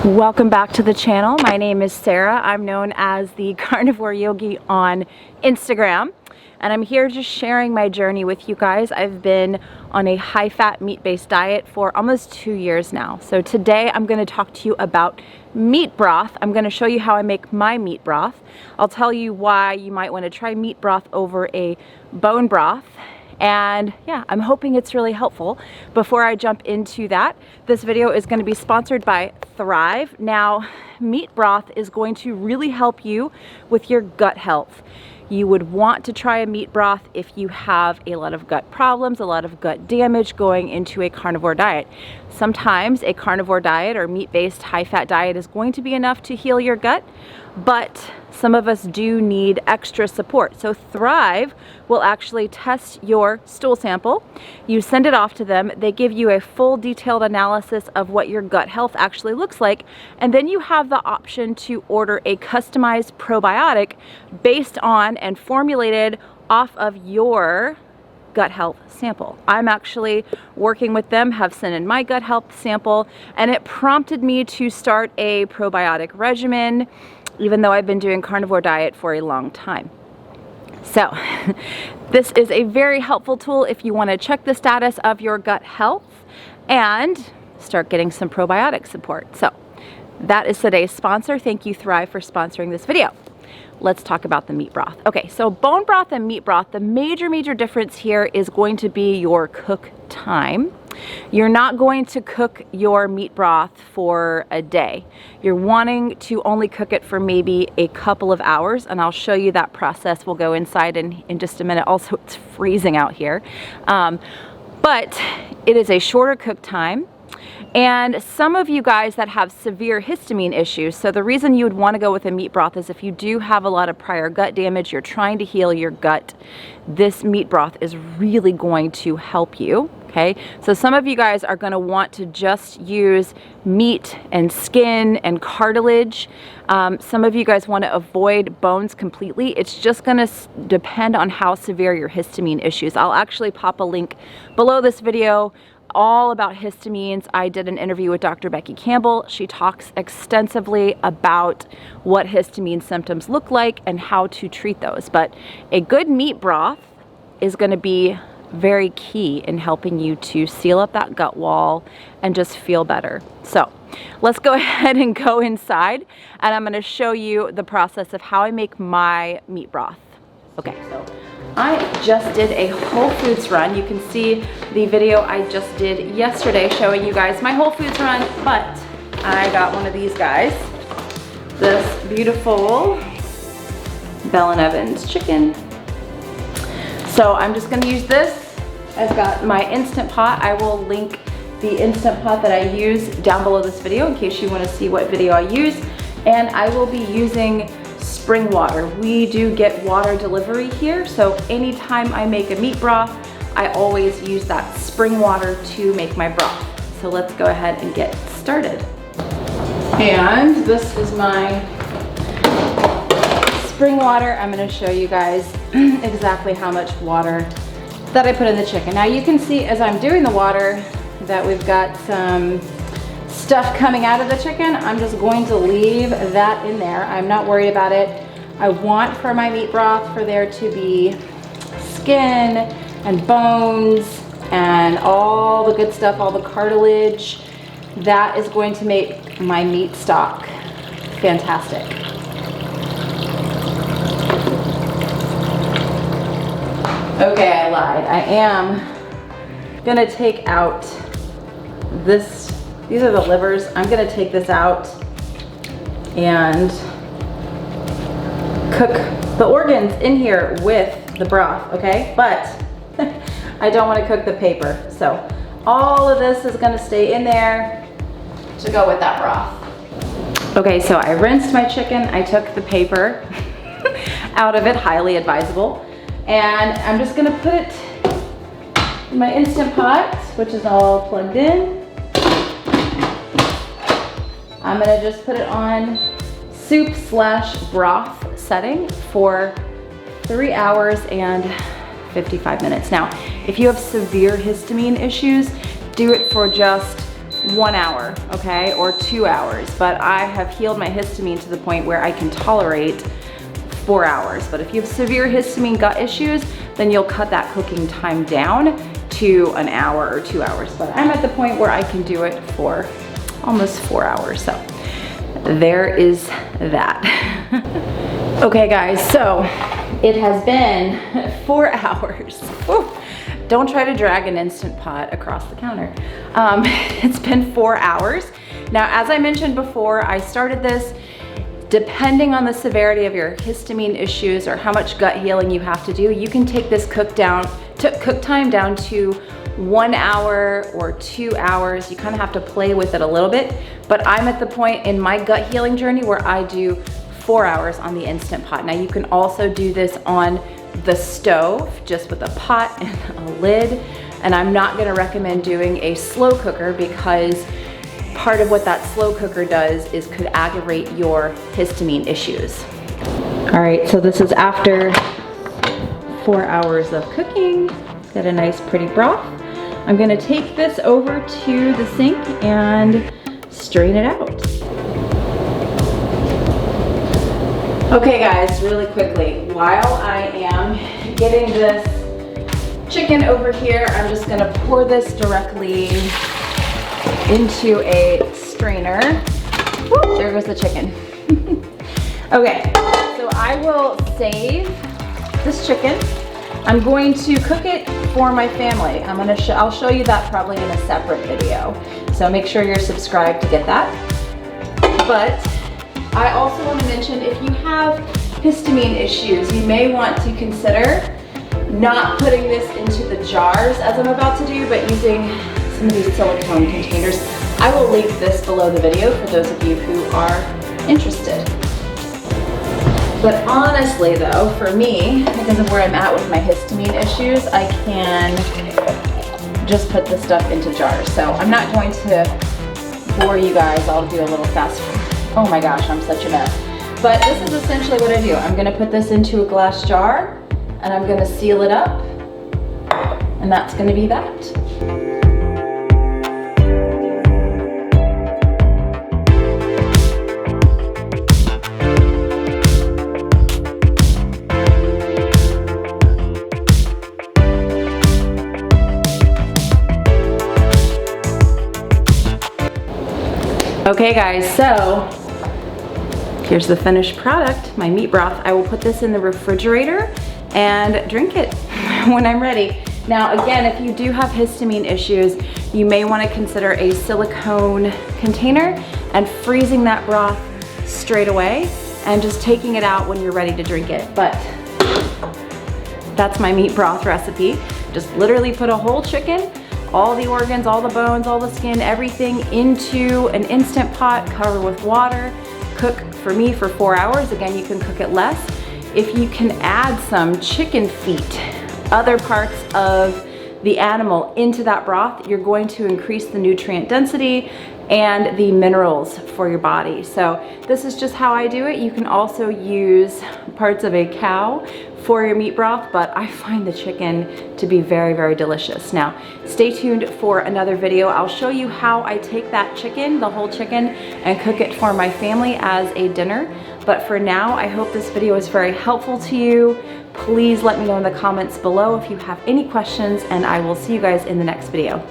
Welcome back to the channel. My name is Sarah. I'm known as the Carnivore Yogi on Instagram, and I'm here just sharing my journey with you guys. I've been on a high-fat, meat-based diet for almost 2 years now. So today I'm going to talk to you about meat broth. I'm going to show you how I make my meat broth. I'll tell you why you might want to try meat broth over a bone broth. And yeah, I'm hoping it's really helpful. Before I jump into that, this video is going to be sponsored by Thrive. Now, meat broth is going to really help you with your gut health. You would want to try a meat broth if you have a lot of gut problems, a lot of gut damage going into a carnivore diet. Sometimes a carnivore diet or meat-based high-fat diet is going to be enough to heal your gut, but some of us do need extra support. So Thrive will actually test your stool sample. You send it off to them. They give you a full detailed analysis of what your gut health actually looks like. And then you have the option to order a customized probiotic based on and formulated off of your gut health sample. I'm actually working with them, have sent in my gut health sample, and it prompted me to start a probiotic regimen, even though I've been doing carnivore diet for a long time. So this is a very helpful tool if you want to check the status of your gut health and start getting some probiotic support. So that is today's sponsor. Thank you, Thrive, for sponsoring this video. Let's talk about the meat broth. Okay, so bone broth and meat broth, the major difference here is going to be your cook time. You're not going to cook your meat broth for a day. You're wanting to only cook it for maybe a couple of hours, and I'll show you that process. We'll go inside in just a minute. Also, it's freezing out here. But it is a shorter cook time. And some of you guys that have severe histamine issues, so the reason you would want to go with a meat broth is if you do have a lot of prior gut damage, you're trying to heal your gut, this meat broth is really going to help you. Okay, so some of you guys are going to want to just use meat and skin and cartilage. Some of you guys want to avoid bones completely. It's just going to depend on how severe your histamine issues. I'll actually pop a link below this video all about histamines. I did an interview with Dr. Becky Campbell. She talks extensively about what histamine symptoms look like and how to treat those. But a good meat broth is going to be very key in helping you to seal up that gut wall and just feel better. So let's go ahead and go inside, and I'm going to show you the process of how I make my meat broth. Okay, so I just did a Whole Foods run. You can see the video I just did yesterday showing you guys my Whole Foods run, but I got one of these guys, this beautiful Bell & Evans chicken. So I'm just gonna use this. I've got my Instant Pot. I will link the Instant Pot that I use down below this video in case you wanna see what video I use. And I will be using spring water. We do get water delivery here, so anytime I make a meat broth, I always use that spring water to make my broth. So let's go ahead and get started. And this is my spring water. I'm going to show you guys exactly how much water that I put in the chicken. Now you can see as I'm doing the water that we've got some stuff coming out of the chicken. I'm just going to leave that in there. I'm not worried about it. I want for my meat broth for there to be skin and bones and all the good stuff, all the cartilage. That is going to make my meat stock fantastic. Okay, I lied. I am gonna take out this. These are the livers. I'm gonna take this out and cook the organs in here with the broth, okay? But I don't wanna cook the paper. So all of this is gonna stay in there to go with that broth. Okay, so I rinsed my chicken. I took the paper out of it, highly advisable. And I'm just gonna put it in my Instant Pot, which is all plugged in. I'm gonna just put it on soup/broth setting for 3 hours and 55 minutes. Now, if you have severe histamine issues, do it for just 1 hour, okay, or 2 hours, but I have healed my histamine to the point where I can tolerate 4 hours. But if you have severe histamine gut issues, then you'll cut that cooking time down to an hour or 2 hours. But I'm at the point where I can do it for almost 4 hours. So there is that. Okay guys, so it has been 4 hours. Woo. Don't try to drag an Instant Pot across the counter. It's been 4 hours. Now, as I mentioned before, I started this depending on the severity of your histamine issues or how much gut healing you have to do. You can take this cook time down to 1 hour or 2 hours. You kind of have to play with it a little bit, but I'm at the point in my gut healing journey where I do 4 hours on the Instant Pot. Now, you can also do this on the stove, just with a pot and a lid. And I'm not gonna recommend doing a slow cooker because part of what that slow cooker does is could aggravate your histamine issues. All right, so this is after 4 hours of cooking. Got a nice pretty broth. I'm gonna take this over to the sink and strain it out. Okay guys, really quickly, while I am getting this chicken over here, I'm just gonna pour this directly into a strainer. Woo, there goes the chicken. Okay, so I will save this chicken. I'm going to cook it for my family. I'll show you that probably in a separate video. So make sure you're subscribed to get that. But I also want to mention, if you have histamine issues, you may want to consider not putting this into the jars as I'm about to do, but using some of these silicone containers. I will link this below the video for those of you who are interested. But honestly though, for me, because of where I'm at with my histamine issues, I can just put this stuff into jars. So I'm not going to bore you guys. I'll do a little fast. Oh my gosh, I'm such a mess. But this is essentially what I do. I'm gonna put this into a glass jar and I'm gonna seal it up, and that's gonna be that. Okay guys, so here's the finished product, my meat broth. I will put this in the refrigerator and drink it when I'm ready. Now again, if you do have histamine issues, you may want to consider a silicone container and freezing that broth straight away and just taking it out when you're ready to drink it. But that's my meat broth recipe. Just literally put a whole chicken, all the organs, all the bones, all the skin, everything into an Instant Pot, cover with water, cook for me for 4 hours. Again, you can cook it less. If you can add some chicken feet, other parts of the animal into that broth, you're going to increase the nutrient density and the minerals for your body. So this is just how I do it. You can also use parts of a cow for your meat broth, but I find the chicken to be very, very delicious. Now, stay tuned for another video. I'll show you how I take that chicken, the whole chicken, and cook it for my family as a dinner. But for now, I hope this video is very helpful to you. Please let me know in the comments below if you have any questions, and I will see you guys in the next video.